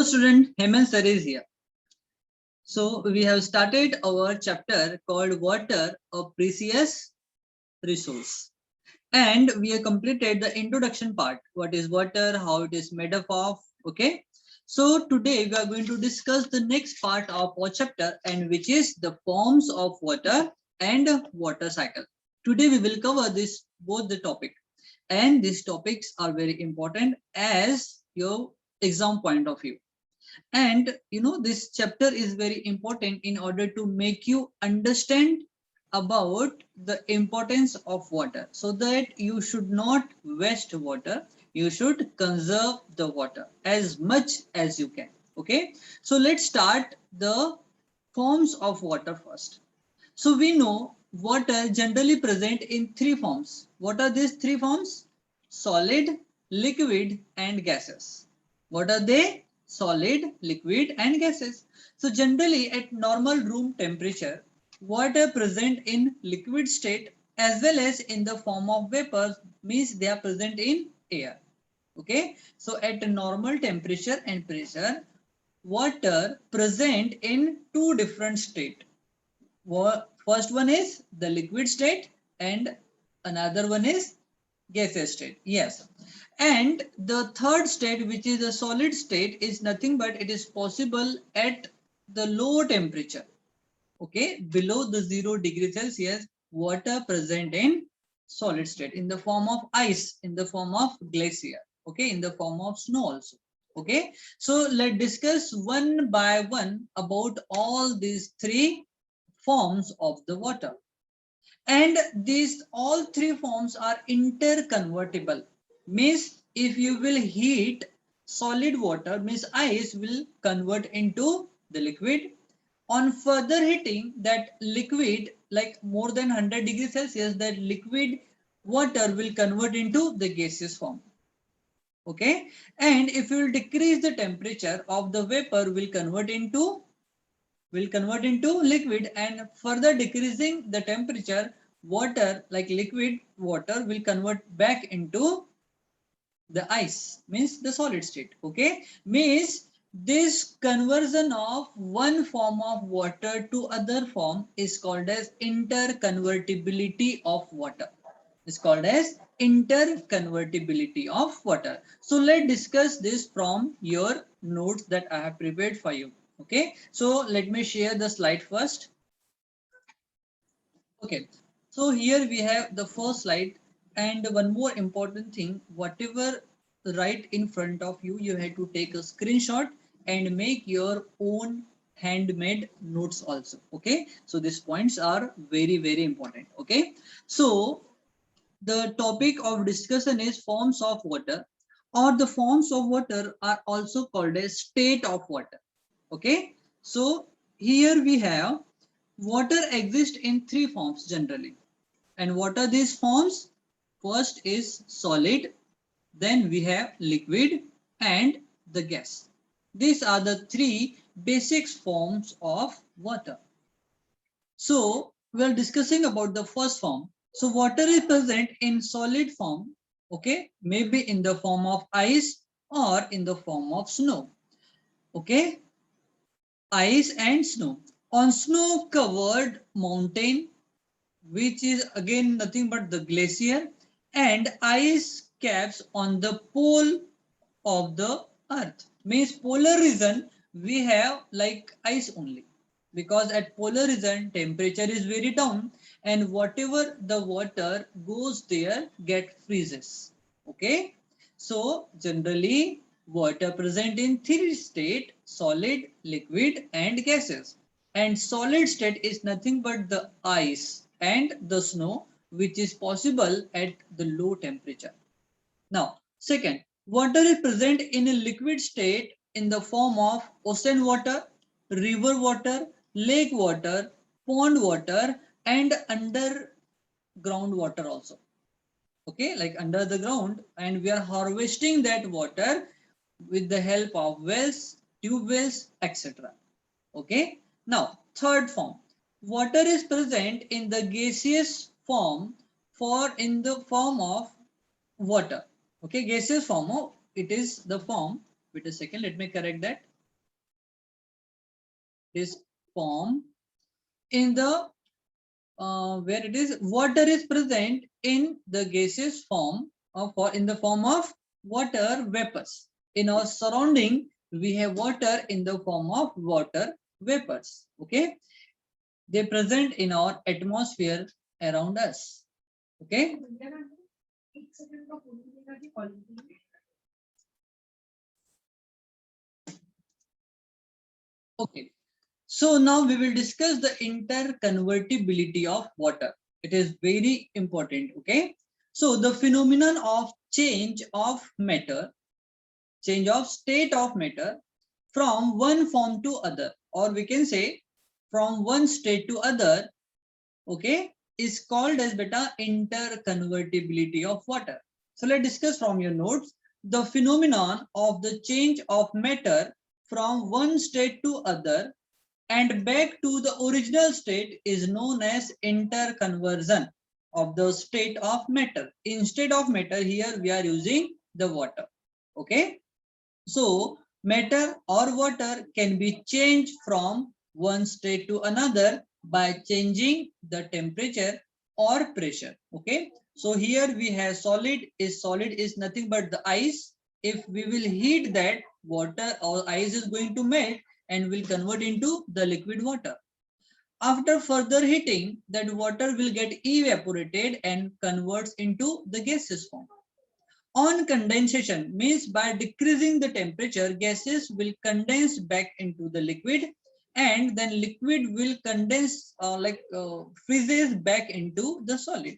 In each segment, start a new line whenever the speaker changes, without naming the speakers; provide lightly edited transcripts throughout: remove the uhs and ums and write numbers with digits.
student, Hemant sir is here. So we have started our chapter called Water, a Precious Resource. And we have completed the introduction part. What is water, how it is made up of, okay? So today we are going to discuss the next part of our chapter, and which is the forms of water and water cycle. Today we will cover this both the topic, and these topics are very important as your exam point of view. And this chapter is very important in order to make you understand about the importance of water, so that you should not waste water. You should conserve the water as much as you can. Okay, so let's start the forms of water first. So we know water generally present in three forms. What are these three forms? Solid, liquid, and gases. What are they? Solid, liquid, and gases. So generally at normal room temperature, water present in liquid state as well as in the form of vapors, means they are present in air. Okay, so at normal temperature and pressure, water present in two different state. First one is the liquid state and another one is gaseous state. Yes. And the third state, which is the solid state, is nothing but it is possible at the low temperature. Okay, below the 0 degree Celsius, water present in solid state in the form of ice, in the form of glacier, okay, in the form of snow also. Okay, so let's discuss one by one about all these three forms of the water. And these all three forms are interconvertible, means if you will heat solid water, means ice will convert into the liquid. On further heating that liquid, like more than 100 degrees Celsius, that liquid water will convert into the gaseous form. Okay, and if you will decrease the temperature of the vapor, will convert into liquid, and further decreasing the temperature, water, like liquid water, will convert back into the ice, means the solid state. Okay, means this conversion of one form of water to other form is called as interconvertibility of water. It's called as interconvertibility of water. So let's discuss this from your notes that I have prepared for you. Okay, so let me share the slide first. Okay, so here we have the first slide, and one more important thing, whatever right in front of you, you have to take a screenshot and make your own handmade notes also. Okay, so these points are very important. Okay, so the topic of discussion is forms of water, or the forms of water are also called as state of water. Okay, so here we have water exists in three forms generally. And what are these forms? First is solid, then we have liquid and the gas. These are the three basic forms of water. So we are discussing about the first form. So water is present in solid form, okay, maybe in the form of ice or in the form of snow. Okay, ice and snow. On snow covered mountain, which is again nothing but the glacier, and ice caps on the pole of the earth, means polar region, we have like ice only, because at polar region temperature is very down, and whatever the water goes there get freezes. Okay, so generally water present in three state: solid, liquid, and gases. And solid state is nothing but the ice and the snow, which is possible at the low temperature. Now, second, water is present in a liquid state in the form of ocean water, river water, lake water, pond water, and underground water also. Okay, like under the ground, and we are harvesting that water with the help of wells, tube wells, etc. Okay, now third form, water is present in the gaseous form, for in the form of water. Okay, gaseous form of it is the form. Wait a second, let me correct that. is formed in the where it is water is present in the gaseous form or in the form of water vapors. In our surrounding, we have water in the form of water vapors. Okay, they present in our atmosphere around us. Okay. Okay. So now we will discuss the interconvertibility of water. It is very important. Okay. So the phenomenon of change of matter, change of state of matter from one form to other, or we can say from one state to other, okay, is called as beta interconvertibility of water. So let's discuss from your notes. The phenomenon of the change of matter from one state to other and back to the original state is known as interconversion of the state of matter. Instead of matter, here we are using the water. Okay. So matter or water can be changed from one state to another by changing the temperature or pressure. Okay. So here we have solid is nothing but the ice. If we will heat that, water or ice is going to melt and will convert into the liquid water. After further heating, that water will get evaporated and converts into the gaseous form. On condensation means by decreasing the temperature, gases will condense back into the liquid, and then liquid will condense freezes back into the solid.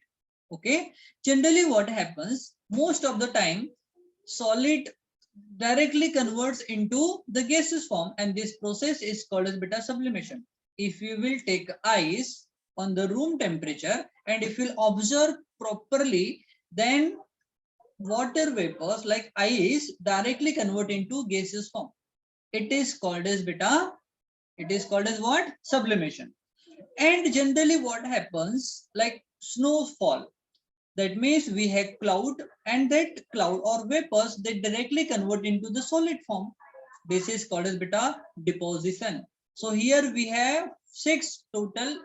Okay. Generally what happens most of the time, solid directly converts into the gaseous form, and this process is called as beta sublimation. If you will take ice on the room temperature and if you observe properly, then water vapors like ice directly convert into gaseous form. It is called as beta. It is called as what? Sublimation. And generally what happens, like snowfall, that means we have cloud, and that cloud or vapors, they directly convert into the solid form. This is called as beta deposition. So here we have 6 total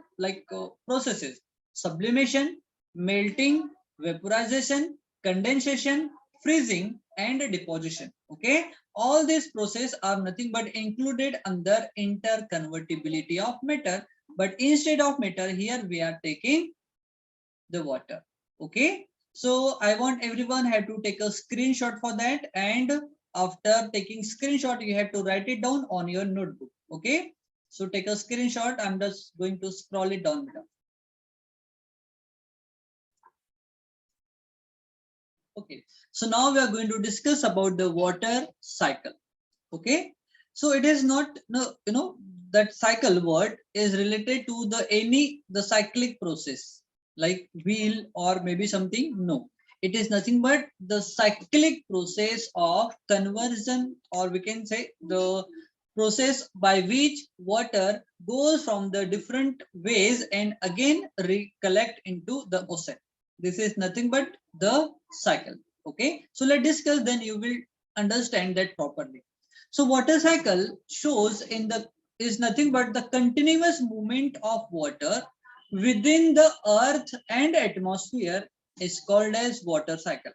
processes: sublimation, melting, vaporization, condensation, freezing, and deposition. Okay, all these processes are nothing but included under interconvertibility of matter, but instead of matter, here we are taking the water. Okay, so I want everyone have to take a screenshot for that, and after taking screenshot you have to write it down on your notebook. Okay, so take a screenshot. I'm just going to scroll it down. Okay, so now we are going to discuss about the water cycle. Okay, so it is not that cycle word is related to the cyclic process like wheel or maybe something. No, it is nothing but the cyclic process of conversion, or we can say the process by which water goes from the different ways and again recollect into the ocean. This is nothing but the cycle. Okay, so let's discuss, then you will understand that properly. So water cycle shows in the is nothing but the continuous movement of water within the earth and atmosphere is called as water cycle.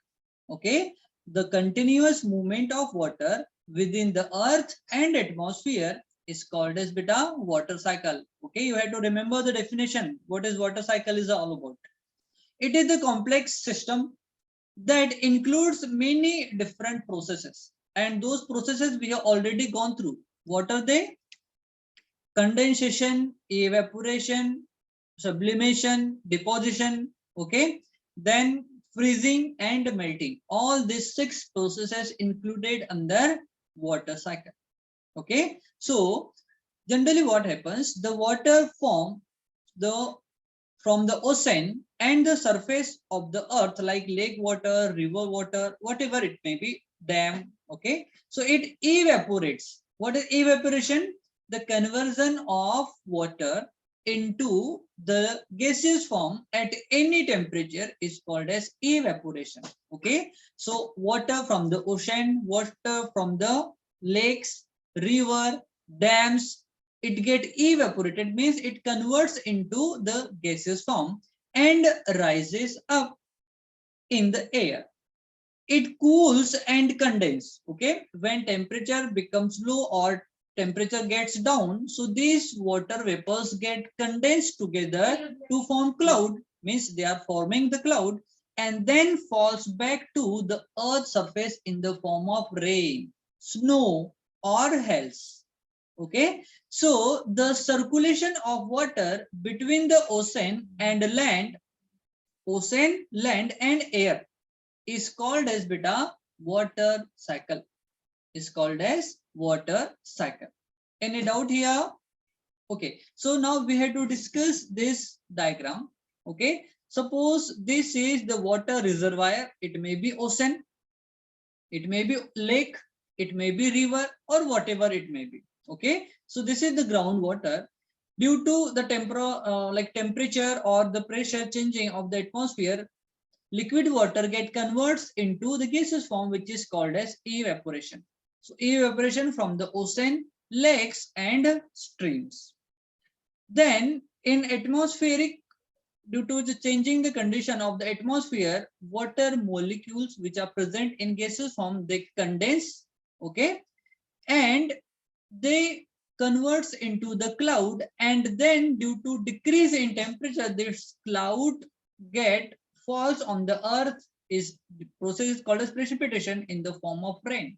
Okay, the continuous movement of water within the earth and atmosphere is called as beta water cycle. Okay, you have to remember the definition. What is water cycle is all about? It is a complex system that includes many different processes, and those processes we have already gone through. What are they? Condensation, evaporation, sublimation, deposition. Okay, then freezing and melting. All these 6 processes included under water cycle. Okay, so generally what happens, the water from the ocean and the surface of the earth, like lake water, river water, whatever it may be, dam. Okay, so it evaporates. What is evaporation? The conversion of water into the gaseous form at any temperature is called as evaporation. Okay, so water from the ocean, water from the lakes, river, dams, it get evaporated means it converts into the gaseous form and rises up in the air. It cools and condenses. Okay, when temperature becomes low or temperature gets down, so these water vapors get condensed together to form cloud, means they are forming the cloud, and then falls back to the earth's surface in the form of rain, snow, or hails. Okay, so the circulation of water between the ocean, land and air is called as beta water cycle. Is called as water cycle. Any doubt here? Okay, so now we have to discuss this diagram. Okay, suppose this is the water reservoir. It may be ocean, it may be lake, it may be river, or whatever it may be. Okay, so this is the groundwater. Due to the temperature or the pressure changing of the atmosphere, liquid water get converts into the gaseous form, which is called as evaporation. So evaporation from the ocean, lakes and streams. Then in atmospheric, due to the changing the condition of the atmosphere, water molecules which are present in gaseous form, they condense, okay, and they converts into the cloud, and then due to decrease in temperature, this cloud get falls on the earth. Is the process is called as precipitation in the form of rain.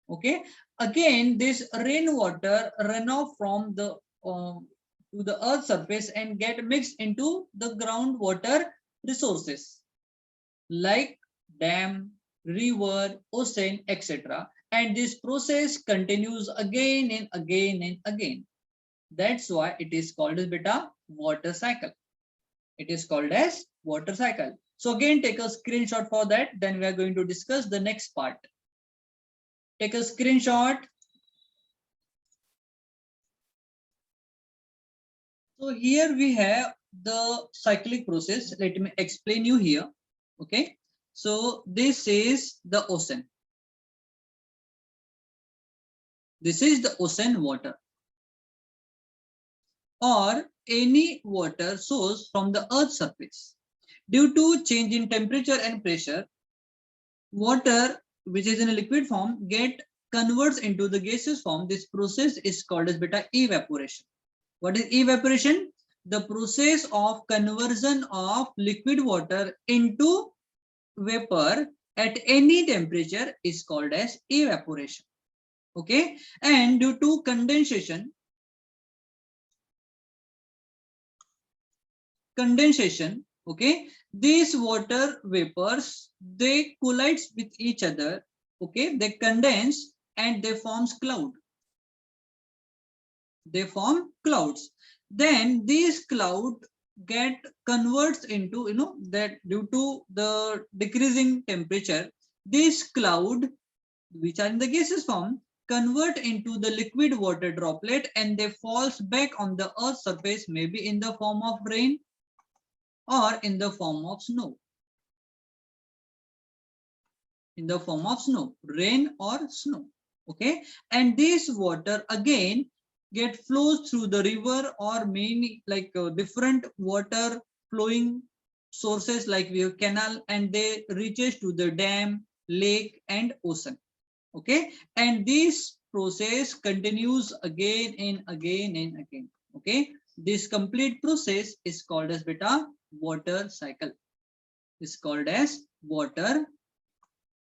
Okay, again this rainwater run off from the to the earth surface and get mixed into the groundwater resources like dam, river, ocean, etc. And this process continues again and again and again. That's why it is called as beta water cycle. It is called as water cycle. So again, take a screenshot for that. Then we are going to discuss the next part. Take a screenshot. So here we have the cyclic process. Let me explain you here. Okay. So this is the ocean. This is the ocean water or any water source from the earth's surface. Due to change in temperature and pressure, water which is in a liquid form get converts into the gaseous form. This process is called as beta evaporation. What is evaporation? The process of conversion of liquid water into vapor at any temperature is called as evaporation. Okay, and due to condensation, okay, these water vapors, they collide with each other. Okay, they condense and they forms cloud. They form clouds. Then these cloud get converts into, that due to the decreasing temperature, this cloud which are in the gaseous form convert into the liquid water droplet, and they falls back on the earth's surface, maybe in the form of rain or in the form of snow. In the form of snow, rain or snow. Okay, and this water again get flows through the river or many different water flowing sources, like we have canal, and they reaches to the dam, lake and ocean. Okay, and this process continues again and again and again. Okay, this complete process is called as beta water cycle. Is called as water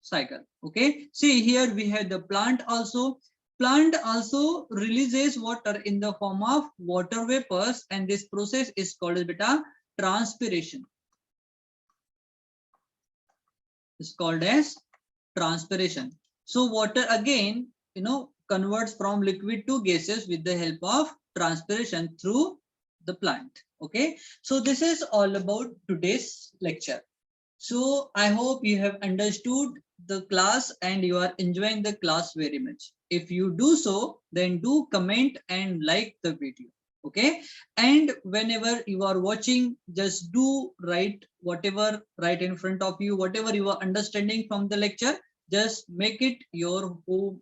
cycle. Okay, see here we have the plant also. Plant also releases water in the form of water vapors, and this process is called as beta transpiration. It's called as transpiration. So water again, converts from liquid to gases with the help of transpiration through the plant. Okay, so this is all about today's lecture. So I hope you have understood the class and you are enjoying the class very much. If you do so, then do comment and like the video. Okay, and whenever you are watching, just do write whatever right in front of you, whatever you are understanding from the lecture, just make it your home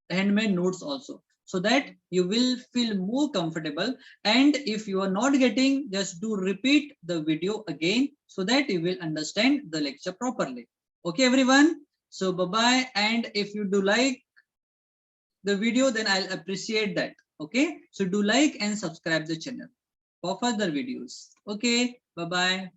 handmade notes also. so that you will feel more comfortable. And if you are not getting, just do repeat the video again so that you will understand the lecture properly. Okay, everyone. So bye bye. And if you do like the video, then I'll appreciate that. Okay, so do like and subscribe the channel for further videos. Okay, bye bye.